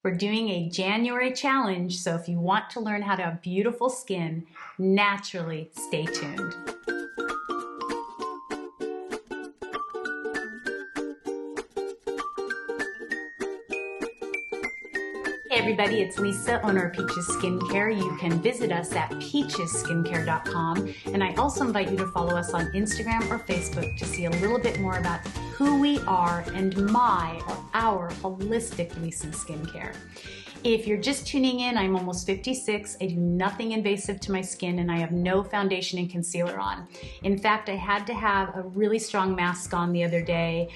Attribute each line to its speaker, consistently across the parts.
Speaker 1: We're doing a January challenge, so if you want to learn how to have beautiful skin naturally, stay tuned. Hey everybody, it's Lisa, owner of Peaches Skincare. You can visit us at peachesskincare.com, and I also invite you to follow us on Instagram or Facebook to see a little bit more about who we are and our holistic Lisa skincare. If you're just tuning in, I'm almost 56. I do nothing invasive to my skin, and I have no foundation and concealer on. In fact, I had to have a really strong mask on the other day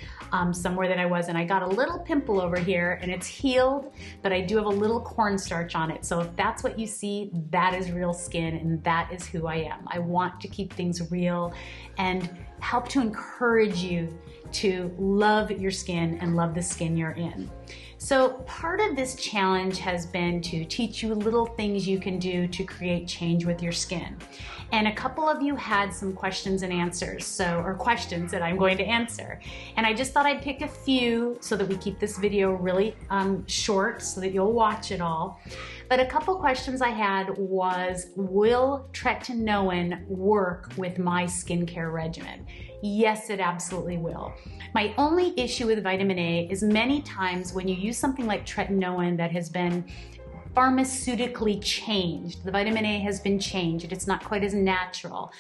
Speaker 1: somewhere that I was, and I got a little pimple over here, and it's healed, but I do have a little cornstarch on it. So if that's what you see, that is real skin, and that is who I am. I want to keep things real and help to encourage you to love your skin and love the skin you're in. So part of this challenge has been to teach you little things you can do to create change with your skin. And a couple of you had some questions and answers, or questions that I'm going to answer. And I just thought I'd pick a few so that we keep this video really short so that you'll watch it all. But a couple questions I had was, will tretinoin work with my skincare regimen? Yes, it absolutely will. My only issue with vitamin A is many times when you use something like tretinoin that has been pharmaceutically changed, the vitamin A has been changed, it's not quite as natural.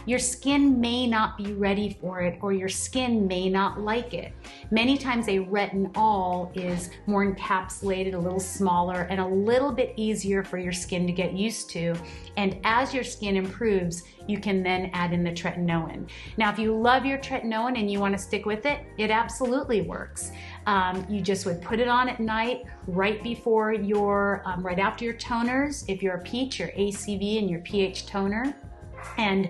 Speaker 1: Your skin may not be ready for it, or your skin may not like it. Many times a retinol is more encapsulated, a little smaller, and a little bit easier for your skin to get used to. And as your skin improves, you can then add in the tretinoin. Now, if you love your tretinoin and you want to stick with it, it absolutely works. You just would put it on at night, right before your, right after your toners, if you're a peach, your ACV and your pH toner, and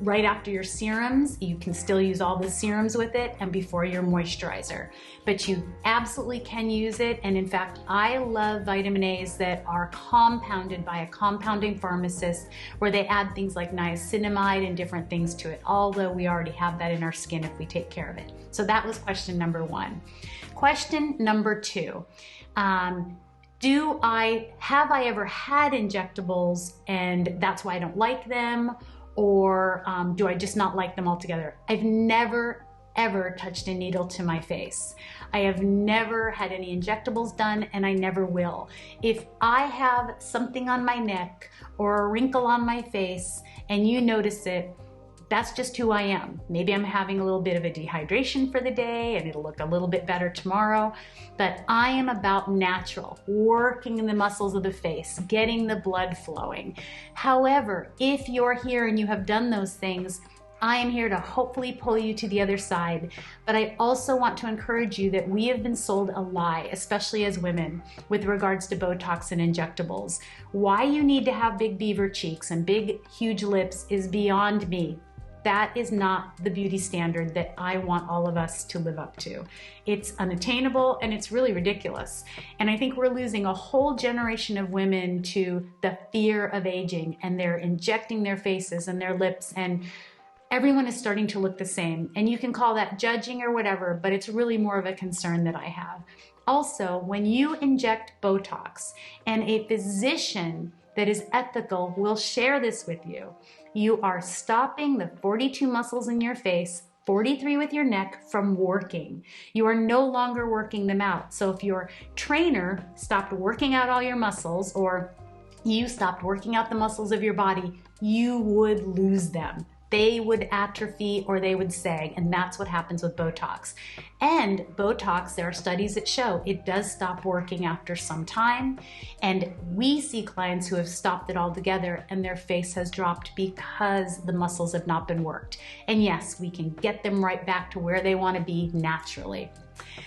Speaker 1: right after your serums. You can still use all the serums with it, and before your moisturizer. But you absolutely can use it, and in fact, I love vitamin A's that are compounded by a compounding pharmacist, where they add things like niacinamide and different things to it, although we already have that in our skin if we take care of it. So that was question number one. Question number two. Have I ever had injectables and that's why I don't like them? Or do I just not like them altogether? I've never, ever touched a needle to my face. I have never had any injectables done, and I never will. If I have something on my neck or a wrinkle on my face and you notice it, that's just who I am. Maybe I'm having a little bit of a dehydration for the day and it'll look a little bit better tomorrow, but I am about natural, working in the muscles of the face, getting the blood flowing. However, if you're here and you have done those things, I am here to hopefully pull you to the other side. But I also want to encourage you that we have been sold a lie, especially as women, with regards to Botox and injectables. Why you need to have big beaver cheeks and big, huge lips is beyond me. That is not the beauty standard that I want all of us to live up to. It's unattainable and it's really ridiculous. And I think we're losing a whole generation of women to the fear of aging, and they're injecting their faces and their lips, and everyone is starting to look the same. And you can call that judging or whatever, but it's really more of a concern that I have. Also, when you inject Botox, and a physician that is ethical will share this with you, you are stopping the 42 muscles in your face, 43 with your neck, from working. You are no longer working them out. So if your trainer stopped working out all your muscles, or you stopped working out the muscles of your body, you would lose them. They would atrophy or they would sag, and that's what happens with Botox. And Botox, there are studies that show it does stop working after some time, and we see clients who have stopped it altogether and their face has dropped because the muscles have not been worked. And yes, we can get them right back to where they want to be naturally.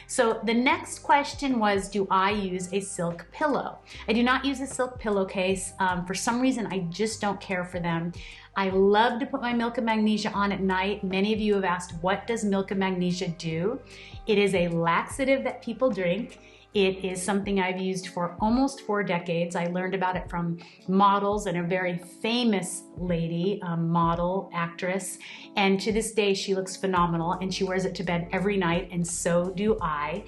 Speaker 1: So the next question was, do I use a silk pillow? I do not use a silk pillowcase. For some reason, I just don't care for them. I love to put my milk of magnesia on at night. Many of you have asked, what does milk of magnesia do? It is a laxative that people drink. It is something I've used for almost 4 decades. I learned about it from models and a very famous lady, model, actress, and to this day she looks phenomenal and she wears it to bed every night, and so do I.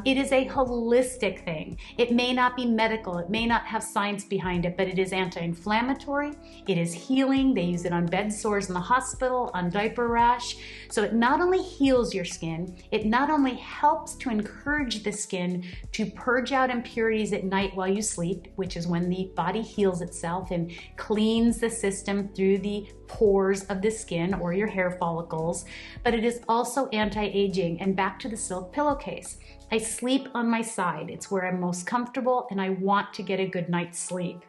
Speaker 1: It is a holistic thing. It may not be medical, it may not have science behind it, but it is anti-inflammatory, it is healing. They use it on bed sores in the hospital, on diaper rash. So it not only heals your skin, it not only helps to encourage the skin to purge out impurities at night while you sleep, which is when the body heals itself and cleans the system through the pores of the skin or your hair follicles, but it is also anti-aging. And back to the silk pillowcase. I sleep on my side. It's where I'm most comfortable and I want to get a good night's sleep.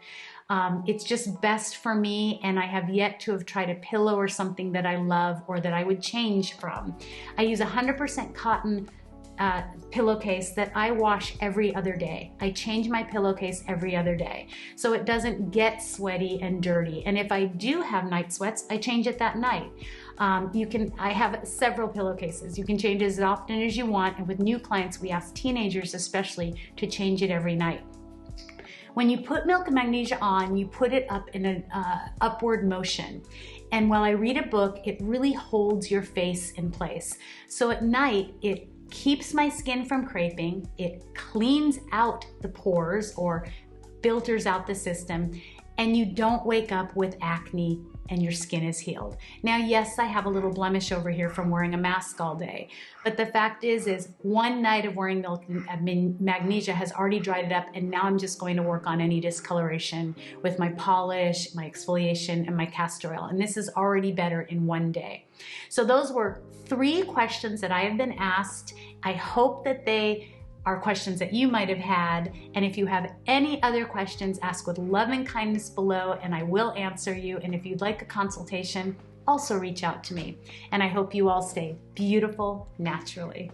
Speaker 1: It's just best for me, and I have yet to have tried a pillow or something that I love or that I would change from. I use 100% cotton pillowcase that I wash every other day. I change my pillowcase every other day so it doesn't get sweaty and dirty. And if I do have night sweats, I change it that night. I have several pillowcases. You can change it as often as you want, and with new clients, we ask teenagers especially to change it every night. When you put Milk and Magnesia on, you put it up in an upward motion. And while I read a book, it really holds your face in place. So at night, it keeps my skin from creping, it cleans out the pores or filters out the system, and you don't wake up with acne and your skin is healed. Now, yes, I have a little blemish over here from wearing a mask all day, but the fact is one night of wearing Milk and Magnesia has already dried it up, and now I'm just going to work on any discoloration with my polish, my exfoliation, and my castor oil, and this is already better in one day. So those were 3 questions that I have been asked. I hope that they are questions that you might have had, and if you have any other questions, ask with love and kindness below and I will answer you. And if you'd like a consultation, also reach out to me. And I hope you all stay beautiful naturally.